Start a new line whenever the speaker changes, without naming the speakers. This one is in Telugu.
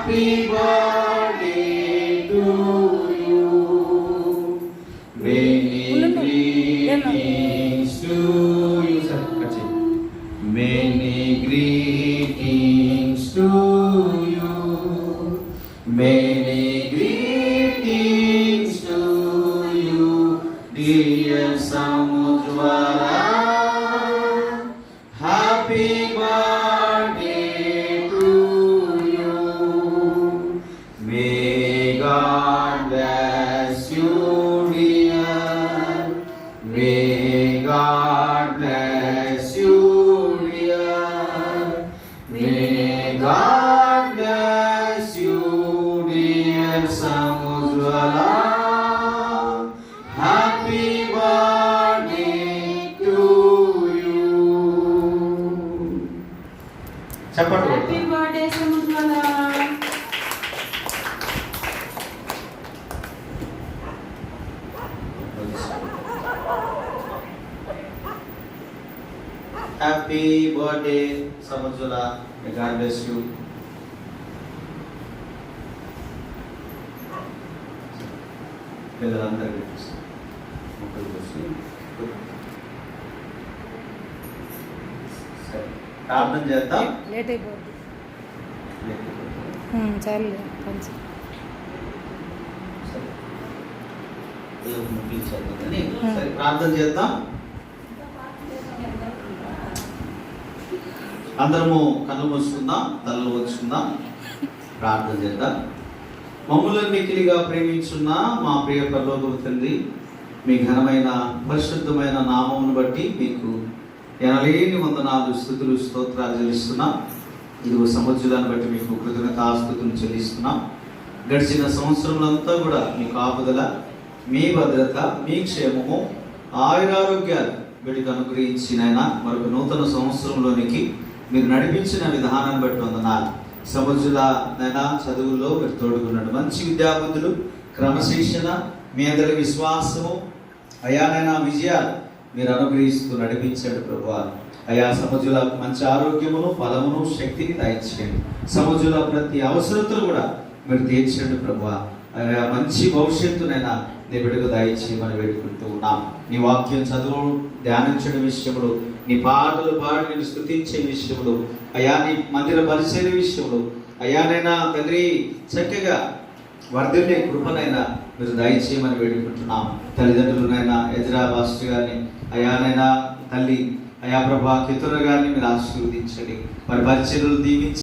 Happy birthday to you. Many greetings to you. Many greetings to you. Many greetings to you, dear Samujwala. Happy birthday to you. May God bless you, dear. May God bless you, dear. May God bless you, dear Samujwala. Happy birthday to you. చెప్పండి.
Happy birthday Samudrala.
Happy birthday Samudrula. May God bless you. పిల్లలందరికీ ప్రార్థన చేద్దాం.
లేట్ అయిపోద్ది. చాలు కొంచెం.
సరే ప్రార్థన చేద్దాం. అందరము కళ్ళు మూసుకుందాం, తలలు వచ్చుకుందాం, ప్రార్థన చేద్దాం. మమ్ములను మిక్కిలిగా ప్రేమించున్న మా ప్రియ పరలోకపు తండ్రి, మీ ఘనమైన పరిశుద్ధమైన నామమును బట్టి మీకు ఎనలేని వందనాలు, స్తుతులు, స్తోత్రాలు చెల్లిస్తున్నాం. ఇదిగో సంవత్సరాన్ని బట్టి మీకు కృతజ్ఞతాస్తుతులు చెల్లిస్తున్నాం. గడిచిన సంవత్సరములంతా కూడా మీ కాపుదల, మీ భద్రత, మీ క్షేమము, ఆయురారోగ్యాలు వీటికి అనుగ్రహించినైనా మరొక నూతన సంవత్సరంలోనికి మీరు నడిపించిన విధానాన్ని బట్టి వందనాలు. సంవత్సరాలైనా చదువుల్లో మీరు తోడుకున్నాడు. మంచి విద్యాబుద్ధులు, క్రమశిక్షణ, మీ అందరి విశ్వాసము, అయానైనా విజయాలు మీరు అనుగ్రహిస్తూ నడిపించాడు ప్రభువా. అయా సముద్రులకు మంచి ఆరోగ్యమును, ఫలమును, శక్తిని దయచేయండి. సముద్రుల ప్రతి అవసరతలు కూడా మీరు తీర్చండి ప్రభువా. అయా మంచి భవిష్యత్తునైనా నీ బిడ్డకు దయచేయమని వేడుకుంటూ ఉన్నాం. నీ వాక్యం చదువు, ధ్యానించడం విషయంలో, నీ పాటలు పాడి నేను స్తుతించే విషయంలో, అయా నీ మందిర పరిచయ విషయంలో, అయానైనా తండ్రి చక్కగా వర్ధిల్లే కృపనైనా మీరు దయచేయమని వేడుకుంటున్నాం. తల్లిదండ్రులనైనా ఎజ్రా పాస్టర్ గారిని, అయానైనా తల్లి అయా ప్రభా కితుర గారిని మీరు ఆశీర్వదించండి. మరి పరిచర్యలు దీవించి